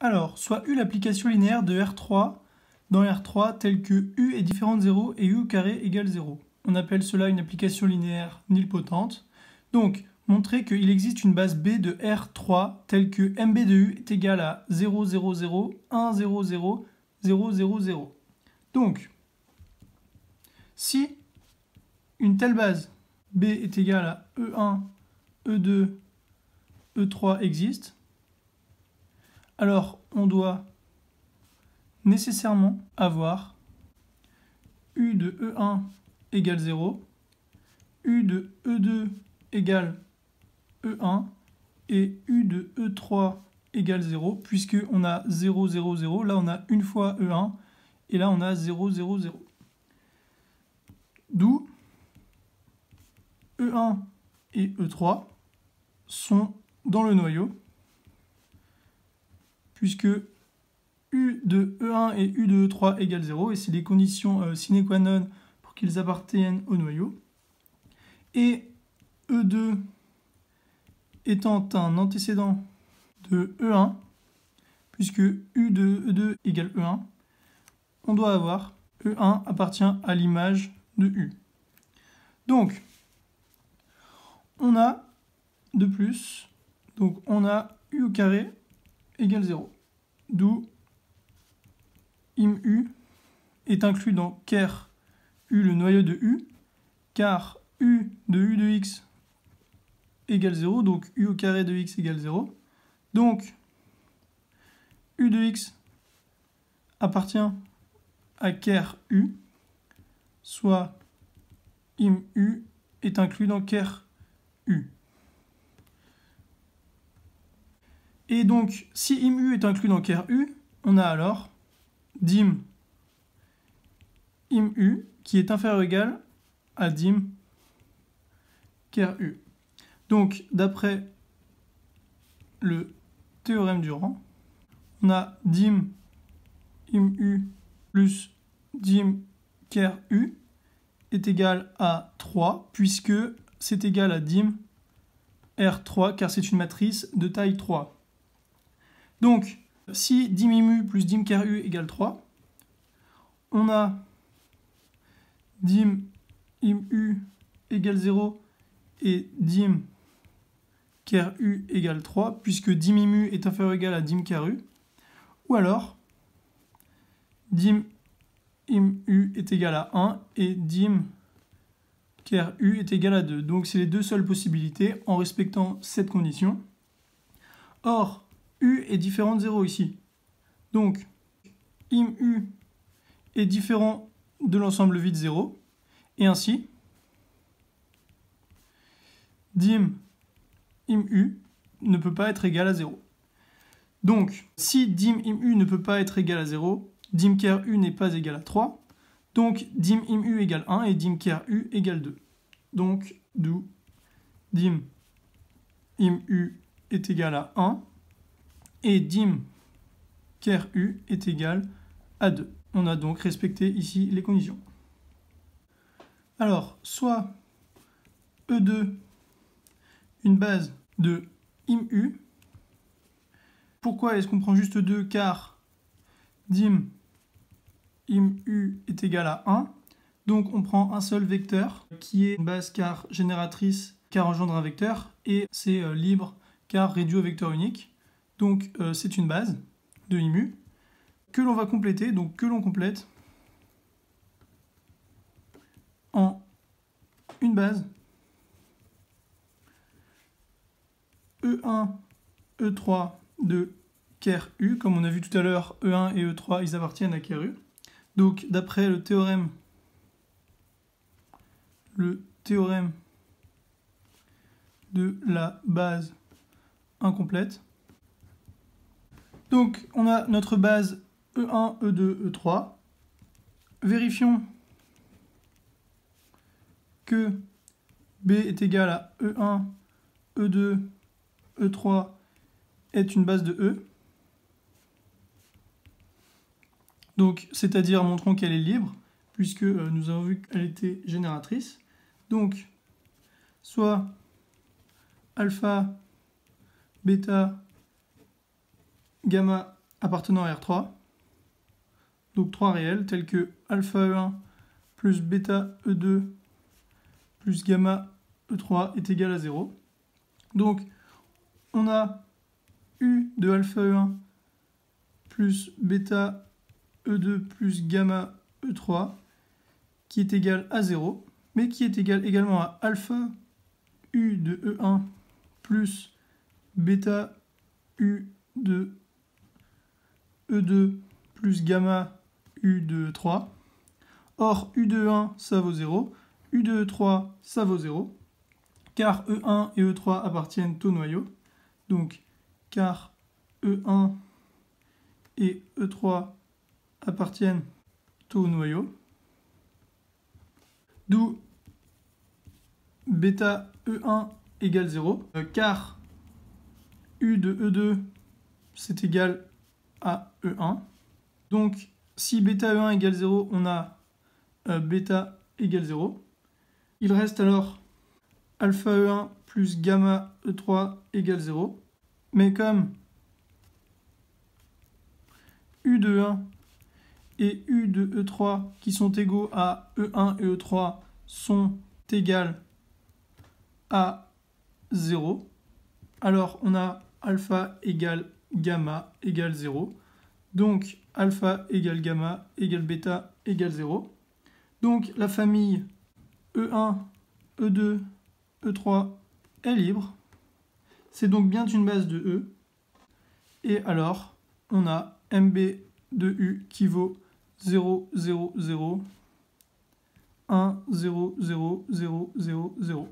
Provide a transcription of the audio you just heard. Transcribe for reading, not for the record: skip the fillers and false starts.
Alors, soit U l'application linéaire de R3 dans R3 telle que U est différent de 0 et U au carré égale 0. On appelle cela une application linéaire nilpotente. Donc, montrer qu'il existe une base B de R3 telle que MB de U est égal à 0, 0, 0, 1, 0, 0, 0, 0, 0. Donc, si une telle base B est égale à E1, E2, E3 existe, alors on doit nécessairement avoir U de E1 égale 0, U de E2 égale E1 et U de E3 égale 0, puisque on a 0, 0, 0, là on a une fois E1, et là on a 0, 0, 0. D'où E1 et E3 sont dans le noyau, puisque U de E1 et U de E3 égale 0, et c'est les conditions sine qua non pour qu'ils appartiennent au noyau. Et E2 étant un antécédent de E1, puisque U de E2 égale E1, on doit avoir E1 appartient à l'image de U. Donc, on a de plus, donc on a U au carré égale 0. D'où IMU est inclus dans ker U, le noyau de U, car U de x égale 0, donc U au carré de x égale 0. Donc, U de x appartient à ker U, soit IMU est inclus dans ker U. Et donc, si IMU est inclus dans ker U, on a alors dim IMU qui est inférieur ou égal à dim ker U. Donc, d'après le théorème du rang, on a dim IMU plus dim ker U est égal à 3, puisque c'est égal à dim R3, car c'est une matrice de taille 3. Donc, si dim IMU plus dim ker U égale 3, on a dim IMU égale 0 et dim ker U égale 3, puisque dim IMU est inférieur ou égal à dim ker U, ou alors dim IMU est égal à 1 et dim ker U est égal à 2. Donc c'est les deux seules possibilités en respectant cette condition. Or, U est différent de 0 ici. Donc, IMU est différent de l'ensemble vide 0. Et ainsi, dim IMU ne peut pas être égal à 0. Donc, si dim IMU ne peut pas être égal à 0, dim ker U n'est pas égal à 3. Donc, dim IMU égale 1 et dim ker U égale 2. Donc, d'où dim IMU est égal à 1 et dim ker U est égal à 2. On a donc respecté ici les conditions. Alors, soit E2, une base de IMU. Pourquoi est-ce qu'on prend juste 2? Car dim IMU est égal à 1. Donc on prend un seul vecteur qui est une base car génératrice car engendre un vecteur et c'est libre car réduit au vecteur unique. Donc c'est une base de IMU que l'on va compléter, donc que l'on complète en une base E1, E3 de ker U. Comme on a vu tout à l'heure, E1 et E3 ils appartiennent à ker U. Donc d'après le théorème de la base incomplète. Donc on a notre base E1, E2, E3. Vérifions que B est égal à E1, E2, E3 est une base de E. Donc c'est-à-dire montrons qu'elle est libre, puisque nous avons vu qu'elle était génératrice. Donc, soit alpha, bêta, gamma appartenant à R3, donc 3 réels, tels que alpha E1 plus bêta E2 plus gamma E3 est égal à 0. Donc, on a U de alpha E1 plus bêta E2 plus gamma E3 qui est égal à 0, mais qui est égal également à alpha U de E1 plus bêta U de E2 plus gamma U de E3. Or, U de E1, ça vaut 0, U de E3, ça vaut 0, car E1 et E3 appartiennent au noyau. Donc, car E1 et E3 appartiennent au noyau. D'où bêta E1 égale 0, car U de E2, c'est égal à E1. Donc, si bêta E1 égale 0, on a bêta égale 0. Il reste alors alpha E1 plus gamma E3 égale 0. Mais comme U de E1 et U de E3 qui sont égaux à E1 et E3 sont égales à 0, alors on a alpha égale gamma égale 0. Donc alpha égale gamma égale bêta égale 0. Donc la famille E1, E2, E3 est libre. C'est donc bien une base de E. Et alors, on a MB de U qui vaut 0, 0, 0, 1, 0, 0, 0, 0, 0.